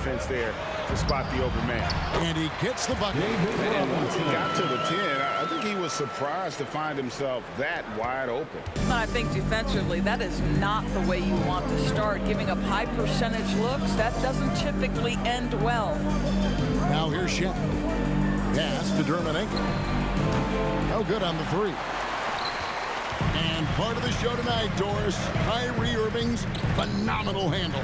defense there to spot the open man. And he gets the bucket. And once he got to the 10, I think he was surprised to find himself that wide open. I think defensively, that is not the way you want to start. Giving up high percentage looks, that doesn't typically end well. Now here's Shaq. Pass to Dermanenko. No good on the three. And part of the show tonight, Doris, Kyrie Irving's phenomenal handle.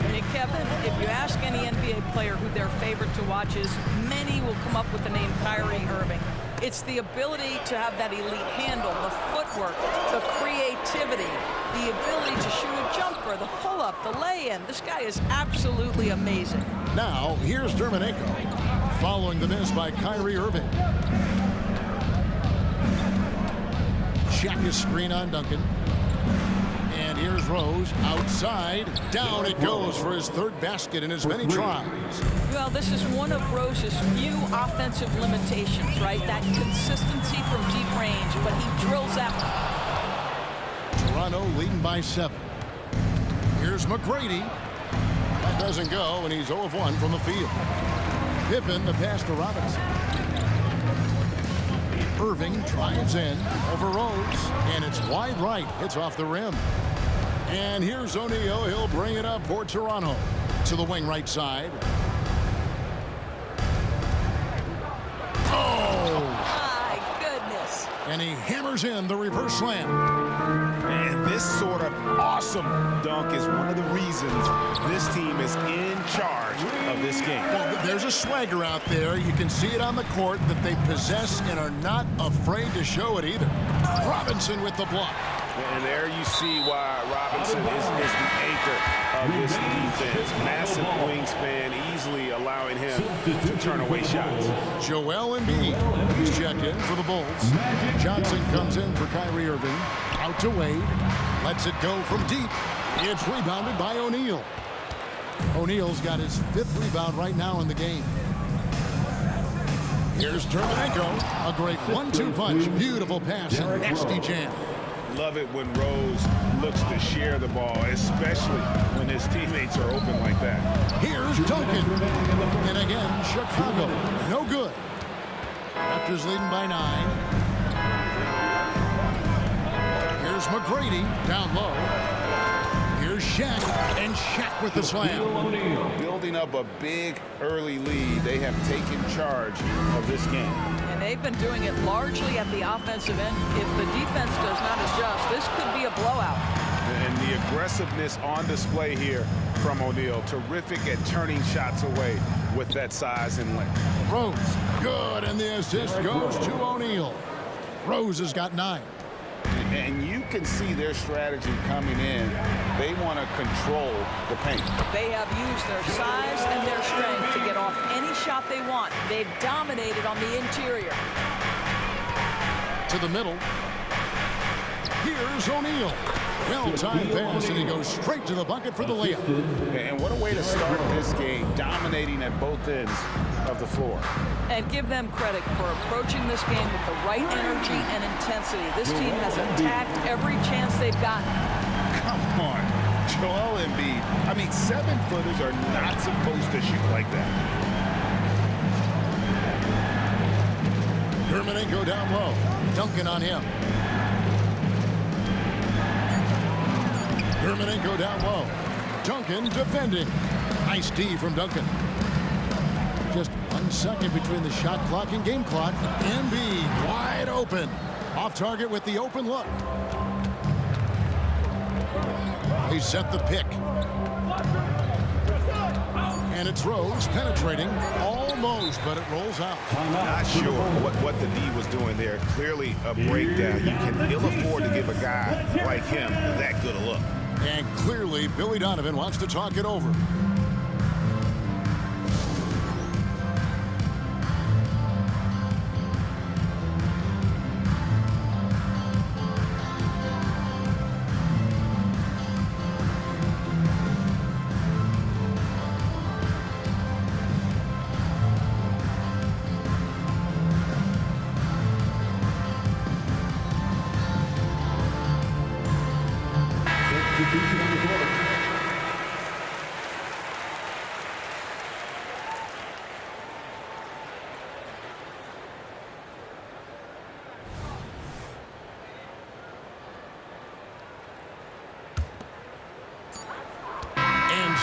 Hey, Kevin, if you ask any NBA player who their favorite to watch is, many will come up with the name Kyrie Irving. It's the ability to have that elite handle, the footwork, the creativity, the ability to shoot a jumper, the pull-up, the lay-in. This guy is absolutely amazing. Now, here's Dermanenko, following the miss by Kyrie Irving. Shaq is screen on Duncan. And here's Rose outside. Down it goes for his third basket in as many tries. Well, this is one of Rose's few offensive limitations, right? That consistency from deep range, but he drills that one. Toronto leading by 7. Here's McGrady. That doesn't go, and he's 0 of 1 from the field. Pippen, the pass to Robinson. Irving drives in over Rose, and it's wide right. It's off the rim. And here's O'Neal. He'll bring it up for Toronto to the wing right side. Oh! My goodness. And he hammers in the reverse slam. And this sort of awesome dunk is one of the reasons this team is in charge of this game. Well, there's a swagger out there. You can see it on the court that they possess and are not afraid to show it either. Robinson with the block. And there you see why Robinson is the anchor of this defense. Massive wingspan, easily allowing him to turn away shots. Joel Embiid, he's checked in for the Bulls. Johnson comes in for Kyrie Irving. Out to Wade. Lets it go from deep. It's rebounded by O'Neal. O'Neal's got his 5th rebound right now in the game. Here's Dermanenko. A great 1-2 punch. Beautiful pass and nasty jam. Love it when Rose looks to share the ball, especially when his teammates are open like that. Here's Duncan. And again, Chicago. No good. Raptors leading by 9. Here's McGrady down low. Here's Shaq, and Shaq with the slam. Building up a big early lead, they have taken charge of this game. And they've been doing it largely at the offensive end. If the defense does not adjust, this could be a blowout. And the aggressiveness on display here from O'Neal. Terrific at turning shots away with that size and length. Rose, good, and the assist goes to O'Neal. Rose has got 9. And you can see their strategy coming in. They want to control the paint. They have used their size and their strength to get off any shot they want. They've dominated on the interior. To the middle. Here's O'Neal. Well-timed pass, and he goes straight to the bucket for the layup. And what a way to start this game, dominating at both ends of the floor. And give them credit for approaching this game with the right energy and intensity. This team has attacked every chance they've gotten. Come on, Joel Embiid. I mean, 7-footers are not supposed to shoot like that. Dermanenko down low. Duncan on him. Dermanenko down low. Duncan defending. Nice D from Duncan. Just 1 second between the shot clock and game clock. Embiid wide open. Off target with the open look. They set the pick. And it's Rose penetrating. Almost, but it rolls out. Not sure what the D was doing there. Clearly a breakdown. You can ill afford to give a guy like him that good a look. And clearly, Billy Donovan wants to talk it over.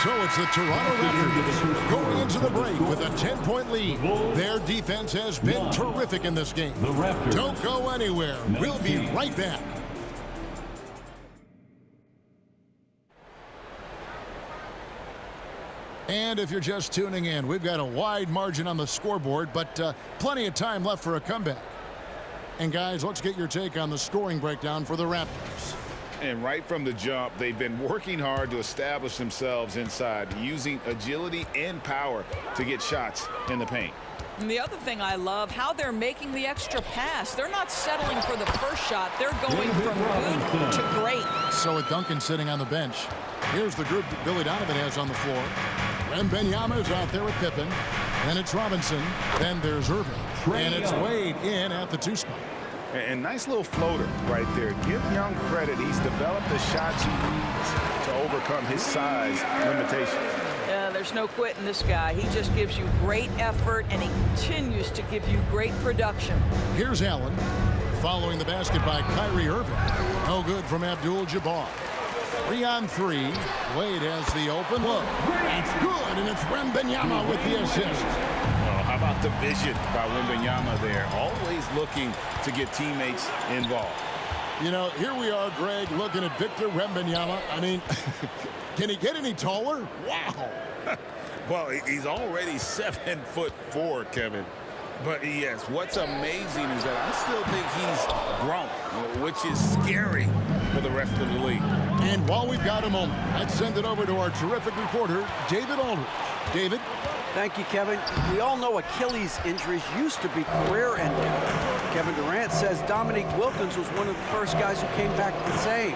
So it's the Toronto Raptors going into the break with a 10-point lead. Their defense has been terrific in this game. Don't go anywhere. We'll be right back. And if you're just tuning in, we've got a wide margin on the scoreboard, but plenty of time left for a comeback. And guys, let's get your take on the scoring breakdown for the Raptors. And right from the jump, they've been working hard to establish themselves inside, using agility and power to get shots in the paint. And the other thing I love, how they're making the extra pass. They're not settling for the first shot. They're going from good to great. So with Duncan sitting on the bench, here's the group that Billy Donovan has on the floor. Wembanyama is out there with Pippen. Then it's Robinson. Then there's Irving. And it's Wade in at the 2 spot. And nice little floater right there. Give Young credit. He's developed the shots he needs to overcome his size limitations. Yeah, there's no quitting this guy. He just gives you great effort, and he continues to give you great production. Here's Allen. Following the basket by Kyrie Irving. No good from Abdul-Jabbar. 3-on-3. Wade has the open look. It's good, and it's Wembanyama with the assist. How about the vision by Wembanyama there? Always looking to get teammates involved. You know, here we are, Greg, looking at Victor Wembanyama. I mean, can he get any taller? Wow. Well, he's already 7'4", Kevin. But yes, what's amazing is that I still think he's grown, which is scary for the rest of the league. And while we've got a moment, let's send it over to our terrific reporter, David Aldridge. David? Thank you, Kevin. We all know Achilles injuries used to be career-ending. Kevin Durant says Dominique Wilkins was one of the first guys who came back the same.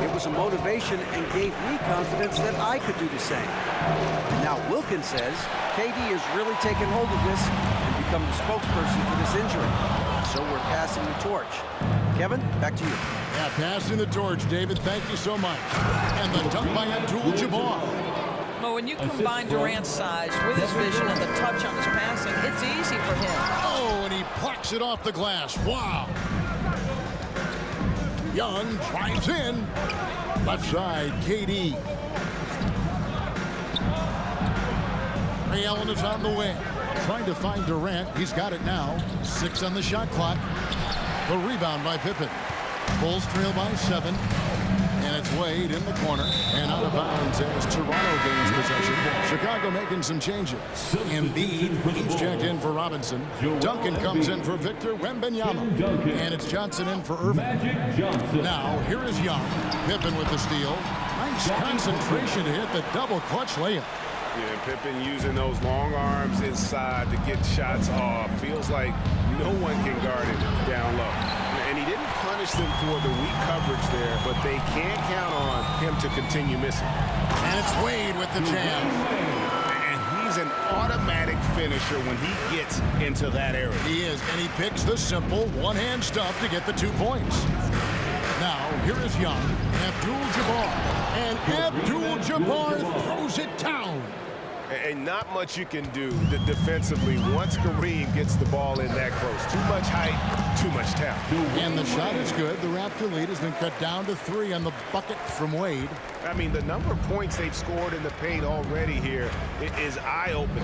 It was a motivation and gave me confidence that I could do the same. And now Wilkins says KD has really taken hold of this and become the spokesperson for this injury. So we're passing the torch. Kevin, back to you. Yeah, passing the torch, David. Thank you so much. And the dunk by Abdul-Jabbar. Well, when you combine Durant's size with his vision and the touch on his passing, it's easy for him. Oh, and he plucks it off the glass. Wow. Young drives in. Left side, KD. Ray Allen is on the wing. Trying to find Durant. He's got it now. 6 on the shot clock. The rebound by Pippen. Bulls trail by 7. And it's Wade in the corner and out of bounds as Toronto gains possession. Chicago making some changes. Embiid, he's checked in for Robinson. Duncan comes in for Victor Wembanyama. And it's Johnson in for Irving. Now, here is Young. Pippen with the steal. Nice concentration to hit the double clutch layup. Yeah, Pippen using those long arms inside to get shots off. Feels like no one can guard him down low. And he didn't punish them for the weak coverage there, but they can't count on him to continue missing. And it's Wade with the jam. And he's an automatic finisher when he gets into that area. He is, and he picks the simple one-hand stuff to get the 2 points. Now, here is Young, Abdul-Jabbar. And Abdul-Jabbar throws it down. And not much you can do defensively once Kareem gets the ball in that close. Too much height, too much talent. And the shot is good. The Raptor lead has been cut down to 3 on the bucket from Wade. I mean, the number of points they've scored in the paint already here is eye-opening.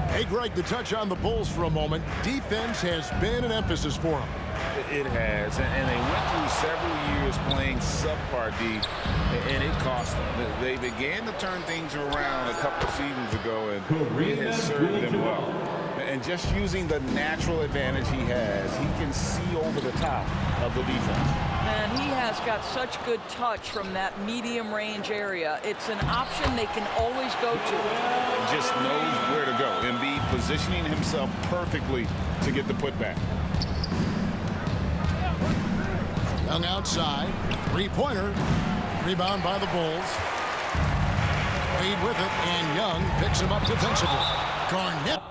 Hey, Greg, the touch on the Bulls for a moment. Defense has been an emphasis for them. It has, and they went through several years playing subpar D, and it cost them. They began to turn things around a couple seasons ago, and it has served them well. And just using the natural advantage he has, he can see over the top of the defense. And he has got such good touch from that medium range area. It's an option they can always go to. Just knows where to go. Embiid positioning himself perfectly to get the putback. Young outside, 3-pointer, rebound by the Bulls. Wade with it, and Young picks him up defensively. Garnett.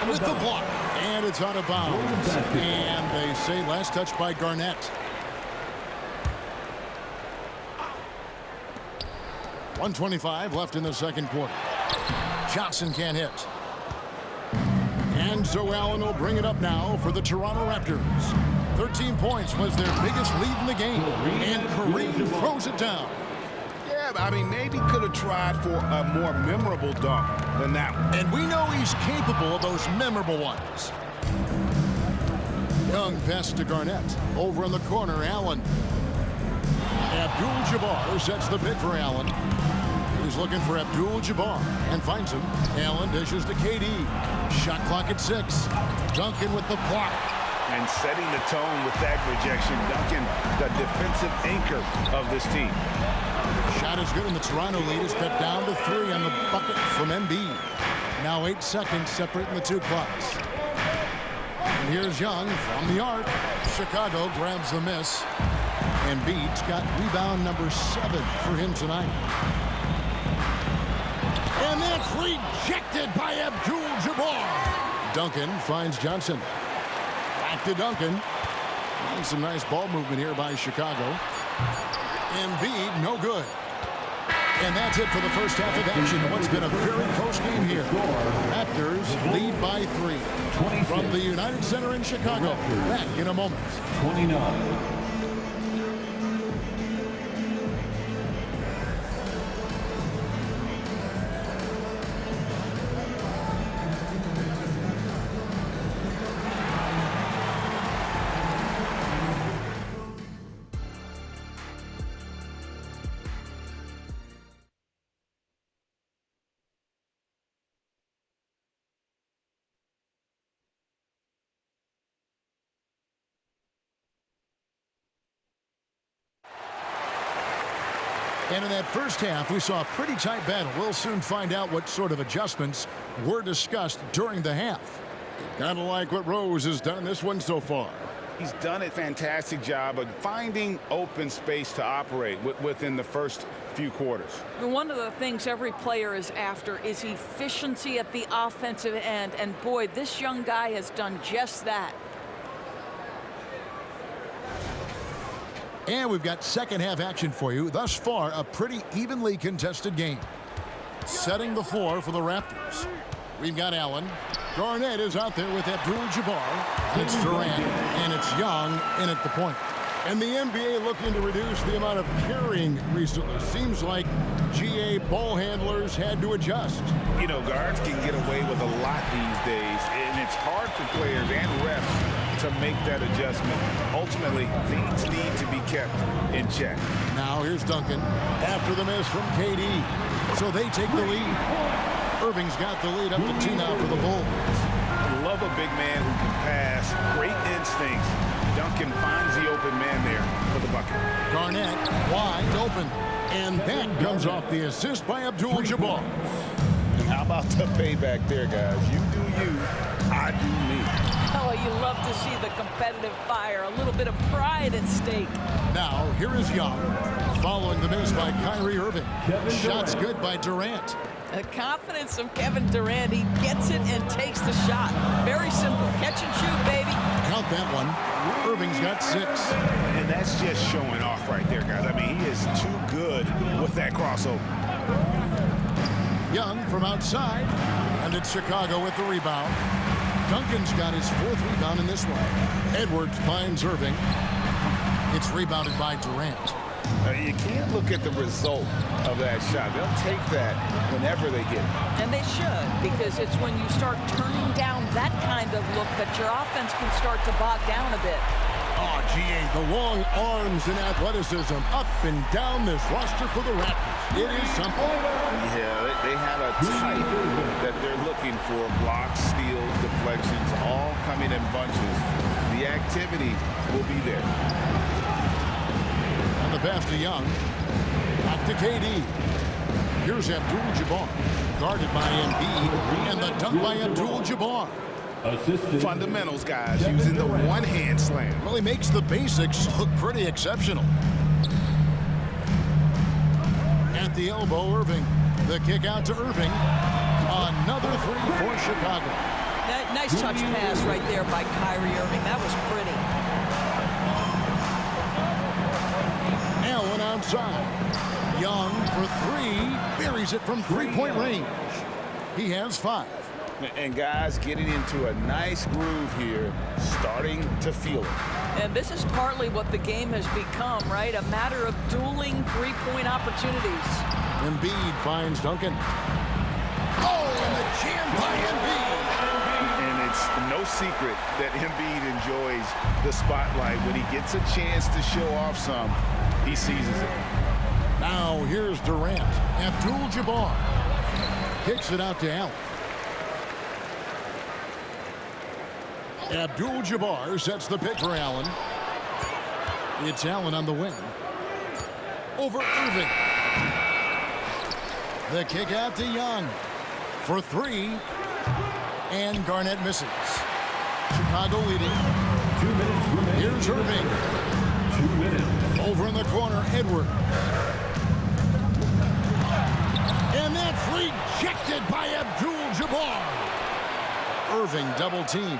With the block, and it's out of bounds. And they say last touch by Garnett. 1:25 left in the second quarter. Johnson can't hit. And so Allen will bring it up now for the Toronto Raptors. 13 points was their biggest lead in the game, and Kareem throws it down. Yeah, I mean, maybe could have tried for a more memorable dunk than that one. And we know he's capable of those memorable ones. Young pass to Garnett. Over in the corner, Allen. Abdul-Jabbar sets the pick for Allen. He's looking for Abdul-Jabbar and finds him. Allen dishes to KD. Shot clock at 6. Duncan with the block. And setting the tone with that rejection, Duncan, the defensive anchor of this team. Shot is good, and the Toronto lead is cut down to 3 on the bucket from Embiid. Now 8 seconds separating the two clocks. And here's Young from the arc. Chicago grabs the miss. Embiid's got rebound number 7 for him tonight. And that's rejected by Abdul-Jabbar. Duncan finds Johnson. Back to Duncan. And some nice ball movement here by Chicago. Embiid, no good. And that's it for the first half of action. What's been a very close game here. Raptors lead by 3. From the United Center in Chicago. Back in a moment. 29. And in that first half, we saw a pretty tight battle. We'll soon find out what sort of adjustments were discussed during the half. Kind of like what Rose has done this one so far. He's done a fantastic job of finding open space to operate within the first few quarters. One of the things every player is after is efficiency at the offensive end. And boy, this young guy has done just that. And we've got second half action for you. Thus far, a pretty evenly contested game. Setting the floor for the Raptors. We've got Allen. Garnett is out there with Abdul-Jabbar. It's Durant, and it's Young in at the point. And the NBA looking to reduce the amount of carrying recently. Seems like GA ball handlers had to adjust. You know, guards can get away with a lot these days, and it's hard for players and refs to make that adjustment. Ultimately, things need to be kept in check. Now here's Duncan after the miss from KD. So they take the lead. Irving's got the lead up to 2 now for the Bulls. I love a big man who can pass. Great instincts. Duncan finds the open man there for the bucket. Garnett wide open. And that comes off the assist by Abdul-Jabbar. How about the payback there, guys? You do you, I do me. Oh, you love to see the competitive fire. A little bit of pride at stake. Now, here is Young. Following the miss by Kyrie Irving. Shots good by Durant. The confidence of Kevin Durant. He gets it and takes the shot. Very simple. Catch and shoot, baby. Count that one. Irving's got 6. And that's just showing off right there, guys. I mean, he is too good with that crossover. Young from outside. And it's Chicago with the rebound. Duncan's got his 4th rebound in this one. Edwards finds Irving. It's rebounded by Durant. You can't look at the result of that shot. They'll take that whenever they get it. And they should, because it's when you start turning down that kind of look that your offense can start to bog down a bit. Oh, GA, the long arms and athleticism up and down this roster for the Raptors. It is something. Yeah, they have a type that they're looking for. Blocks, steals, deflections, all coming in bunches. The activity will be there. And the pass to Young. Back to KD. Here's Abdul-Jabbar. Guarded by Embiid. And the dunk by Abdul-Jabbar. Fundamentals, guys, using the one-hand slam. Really makes the basics look pretty exceptional. At the elbow, Irving. The kick out to Irving. Another 3 for Chicago. Nice touch pass right there by Kyrie Irving. That was pretty. Allen outside. Young for 3. Buries it from 3-point range. He has 5. And guys, getting into a nice groove here, starting to feel it. And this is partly what the game has become, right? A matter of dueling three-point opportunities. Embiid finds Duncan. Oh, and the jam by Embiid. And it's no secret that Embiid enjoys the spotlight. When he gets a chance to show off some, he seizes it. Now here's Durant. Abdul-Jabbar kicks it out to Allen. Abdul-Jabbar sets the pick for Allen. It's Allen on the wing. Over Irving. The kick out to Young for three. And Garnett misses. Chicago leading. 2 minutes remaining. Here's Irving. 2 minutes. Over in the corner, Edward. And that's rejected by Abdul-Jabbar. Irving double team.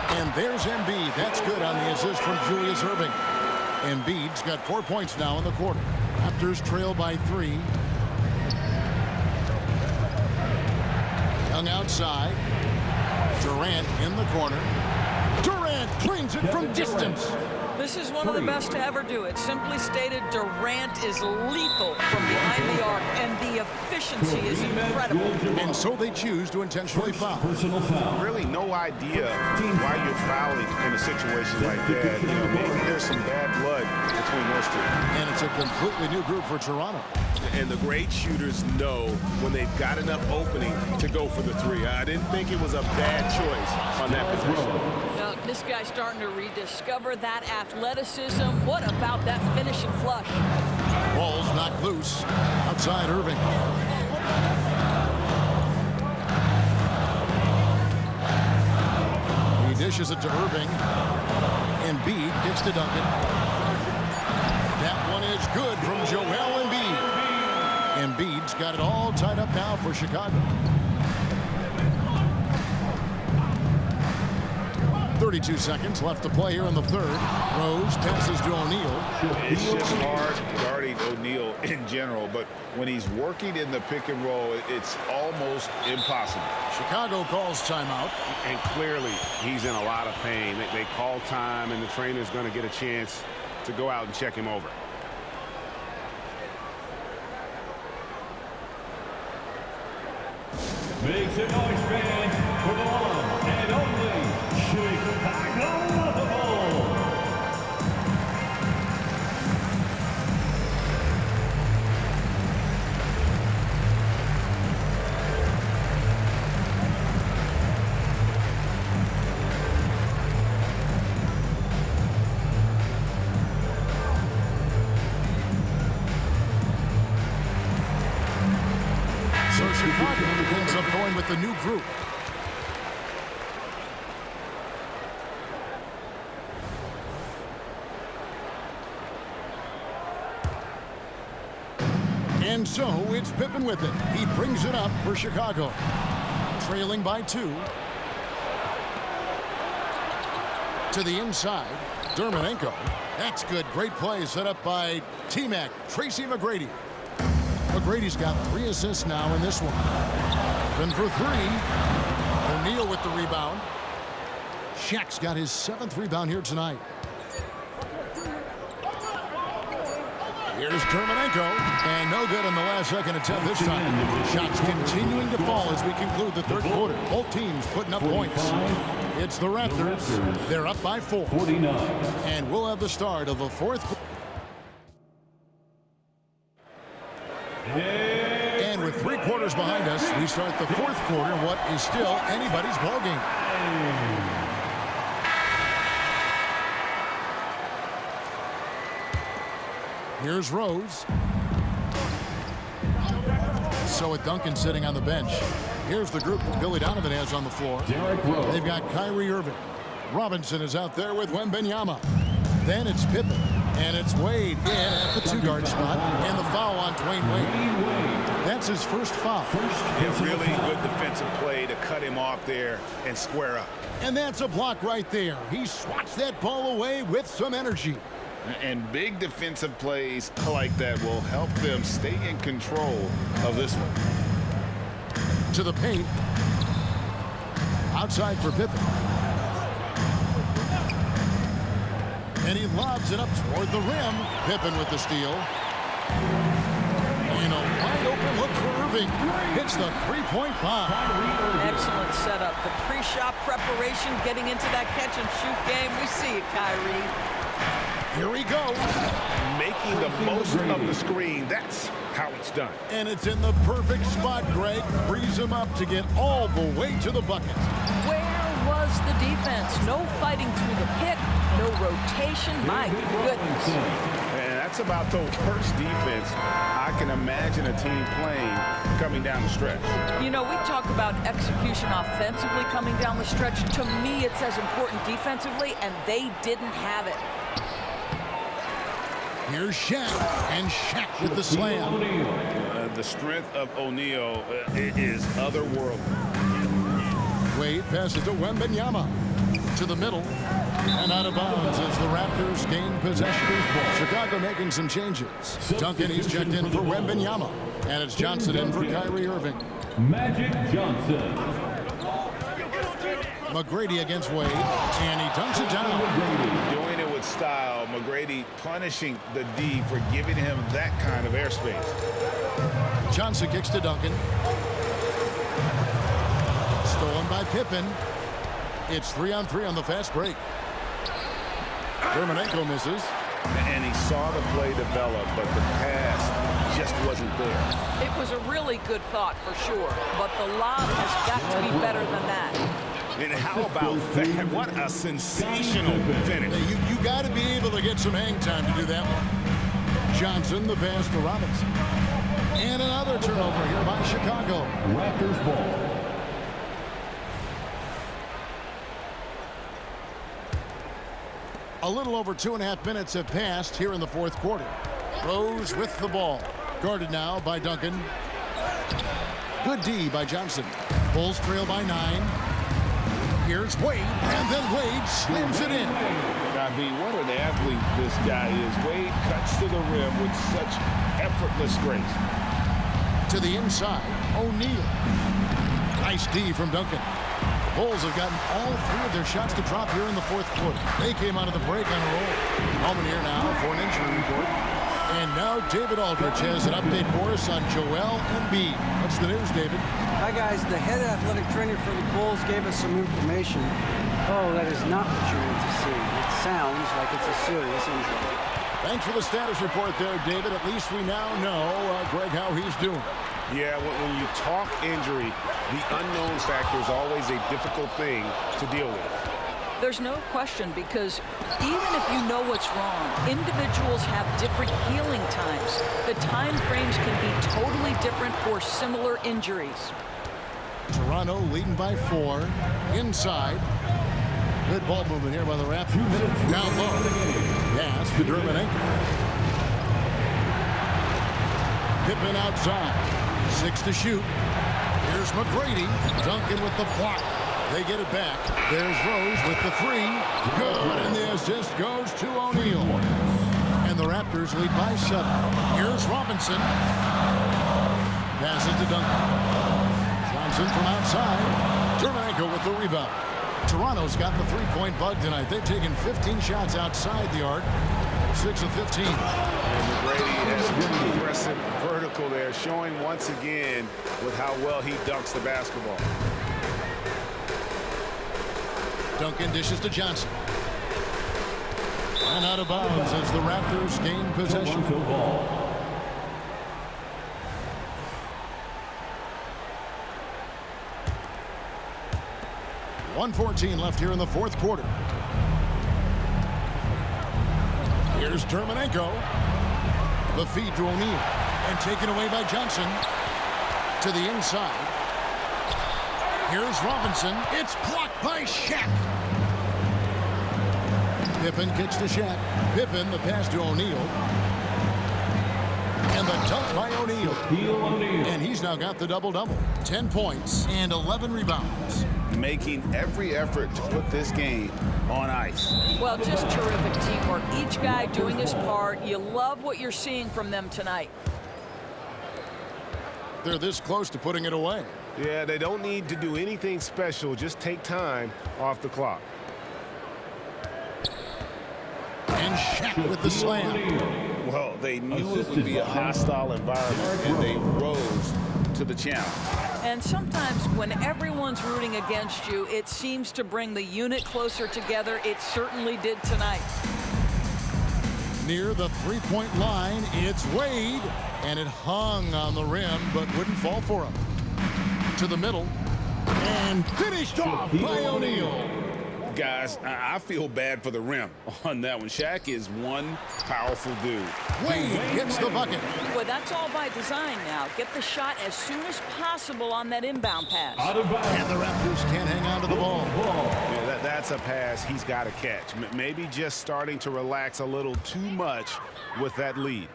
And there's Embiid. That's good on the assist from Julius Irving. Embiid's got 4 points now in the quarter. Raptors trail by 3. Young outside. Durant in the corner. Durant cleans it from distance. This is one of the best to ever do it. Simply stated, Durant is lethal from behind the arc, and the efficiency is incredible. And so they choose to intentionally foul. Personal foul. Really no idea why you're fouling in a situation like that. You know, maybe there's some bad blood between those two. And it's a completely new group for Toronto. And the great shooters know when they've got enough opening to go for the three. I didn't think it was a bad choice on that position. Now, this guy's starting to rediscover that athleticism. What about that finishing flush? Ball's knocked loose. Outside Irving. He dishes it to Irving. Embiid gets to Duncan. That one is good from Joel Embiid. Embiid's got it all tied up now for Chicago. 32 seconds left to play here in the third. Rose passes to O'Neal. It's just hard guarding O'Neal in general, but when he's working in the pick and roll, it's almost impossible. Chicago calls timeout. And clearly, he's in a lot of pain. They call time, and the trainer's going to get a chance to go out and check him over. Make some noise, fans, for the one and only Chicago Bulls. So Chicago ends up going with the new group. And so it's Pippen with it. He brings it up for Chicago. Trailing by 2. To the inside. Dermonenko. That's good. Great play set up by T-Mac. Tracy McGrady. McGrady's got 3 assists now in this one. Then for 3. O'Neal with the rebound. Shaq's got his 7th rebound here tonight. Here's Dermonenko, and no good on the last second attempt this time. Shots continuing to fall as we conclude the third quarter. Both teams putting up points. It's the Raptors. They're up by 4. 49. And we'll have the start of the fourth quarter. And with 3 quarters behind us, we start the fourth quarter in what is still anybody's ballgame. Here's Rose. So with Duncan sitting on the bench. Here's the group that Billy Donovan has on the floor. They've got Kyrie Irving. Robinson is out there with Wembanyama. Then it's Pippen. And it's Wade in at the 2-guard spot. And the foul on Dwayne Wade. That's his first foul. A really good defensive play to cut him off there and square up. And that's a block right there. He swats that ball away with some energy. And big defensive plays like that will help them stay in control of this one. To the paint. Outside for Pippen. And he lobs it up toward the rim. Pippen with the steal. And a wide open look for Irving. Hits the three-point bomb. Excellent setup. The pre-shot preparation, getting into that catch-and-shoot game. We see it, Kyrie. Here he goes. Making the most of the screen. That's how it's done. And it's in the perfect spot, Greg. Frees him up to get all the way to the bucket. Where was the defense? No fighting through the pick, no rotation. My goodness. And that's about the worst defense I can imagine a team playing coming down the stretch. You know, we talk about execution offensively coming down the stretch. To me, it's as important defensively, and they didn't have it. Here's Shaq, and Shaq with the slam. The strength of O'Neal is otherworldly. Wade passes to Wembanyama. To the middle, and out of bounds as the Raptors gain possession. Chicago making some changes. Duncan, he's checked in for Wembanyama. And it's Johnson in for Kyrie Irving. Magic Johnson. McGrady against Wade, and he dunks it down. Doing it with style. McGrady punishing the D for giving him that kind of airspace. Johnson kicks to Duncan. Stolen by Pippen. It's 3-on-3 on the fast break. Dermonenko misses. And he saw the play develop, but the pass just wasn't there. It was a really good thought for sure, but the lob has got to be better than that. And how about that? What a sensational finish. You got to be able to get some hang time to do that one. Johnson, the pass to Robinson. And another turnover here by Chicago. Raptors ball. A little over 2.5 minutes have passed here in the fourth quarter. Rose with the ball. Guarded now by Duncan. Good D by Johnson. Bulls trail by 9. Here's Wade, and then Wade slams it in. I mean, what an athlete this guy is. Wade cuts to the rim with such effortless grace. To the inside, O'Neal. Nice D from Duncan. Bulls have gotten all 3 of their shots to drop here in the fourth quarter. They came out of the break on a roll. Moment here now for an injury report. And now David Aldridge has an update for us on Joel Embiid. What's the news, David? Hi, guys. The head athletic trainer for the Bulls gave us some information. Oh, that is not what you want to see. It sounds like it's a serious injury. Thanks for the status report there, David. At least we now know, Greg, how he's doing. Yeah, when you talk injury, the unknown factor is always a difficult thing to deal with. There's no question, because even if you know what's wrong, individuals have different healing times. The time frames can be totally different for similar injuries. Toronto leading by 4. Inside. Good ball movement here by the Raptors. Down low. Pass to Dermonenko. Pippen outside. 6 to shoot. Here's McGrady. Duncan with the block. They get it back. There's Rose with the 3. Good. And the assist goes to O'Neal. And the Raptors lead by 7. Here's Robinson. Passes to Duncan. Johnson from outside. Dermonenko with the rebound. Toronto's gotten the 3-point bug tonight. They've taken 15 shots outside the arc. 6 of 15. And McGrady has been aggressive vertical there, showing once again with how well he dunks the basketball. Duncan dishes to Johnson. And out of bounds as the Raptors gain possession. Ball. 1:14 left here in the fourth quarter. Here's Dermonenko. The feed to O'Neal. And taken away by Johnson. To the inside. Here's Robinson. It's blocked by Shaq. Pippen kicks to Shaq. Pippen, the pass to O'Neal. And the dunk by O'Neal. And he's now got the double-double. 10 points and 11 rebounds. Making every effort to put this game on ice. Well, just terrific teamwork. Each guy doing his part. You love what you're seeing from them tonight. They're this close to putting it away. Yeah, they don't need to do anything special. Just take time off the clock. with the slam. Well, they knew it would be a hostile environment, and they rose to the challenge. And sometimes when everyone's rooting against you, it seems to bring the unit closer together. It certainly did tonight. Near the three-point line, it's Wade, and it hung on the rim but wouldn't fall for him. To the middle, and finished off by O'Neal. Guys, I feel bad for the rim on that one. Shaq is one powerful dude. Wade hits the bucket. Boy, that's all by design now. Get the shot as soon as possible on that inbound pass. Out of bounds. And the Raptors can't hang on to the ball. Yeah, that's a pass he's got to catch. Maybe just starting to relax a little too much with that lead.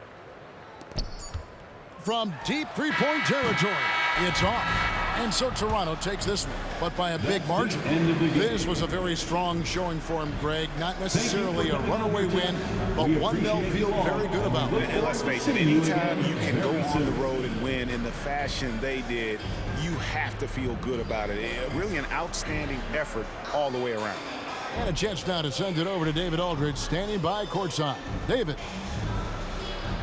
From deep three-point territory, it's off. And so Toronto takes this one, but by a big margin. This was a very strong showing for him, Greg. Not necessarily a runaway win, but one they'll feel very good about. And let's face it, anytime you can go on the road and win in the fashion they did, you have to feel good about it. Really an outstanding effort all the way around. And a chance now to send it over to David Aldridge, standing by courtside. David.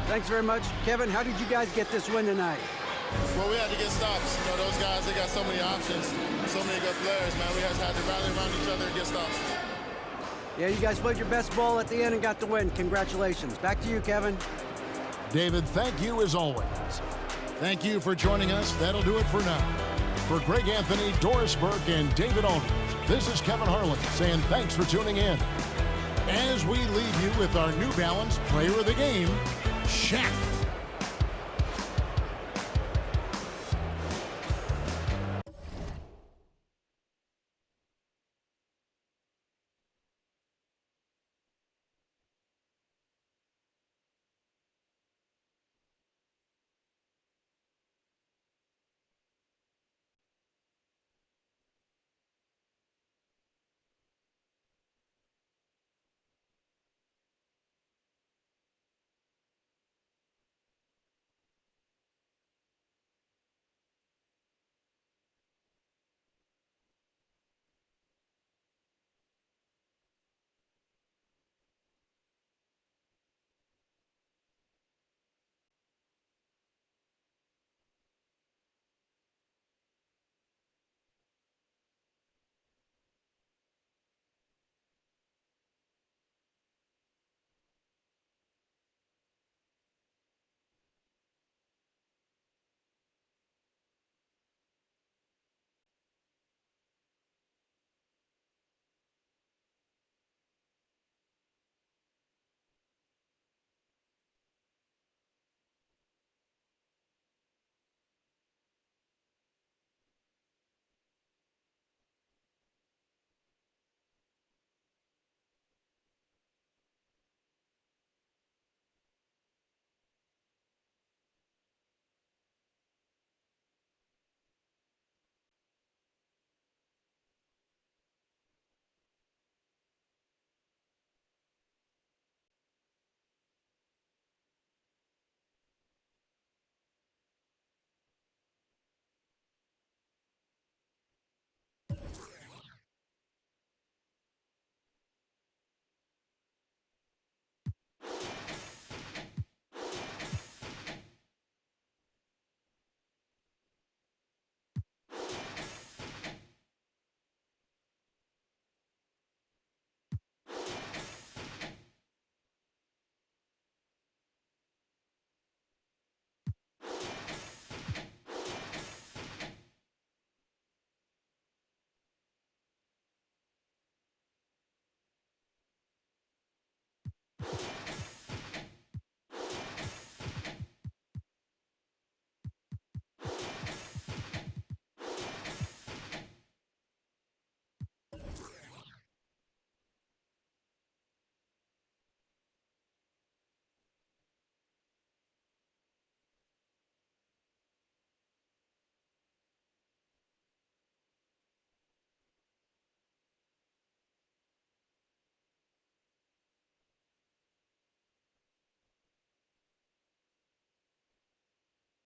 Thanks very much. Kevin, how did you guys get this win tonight? Well, we had to get stops. You know, those guys, they got so many options, so many good players, man. We just had to rally around each other and get stops. Yeah, you guys played your best ball at the end and got the win. Congratulations. Back to you, Kevin. David, thank you as always. Thank you for joining us. That'll do it for now. For Greg Anthony, Doris Burke, and David Aldridge, this is Kevin Harlan saying thanks for tuning in. As we leave you with our New Balance Player of the Game, Shaq.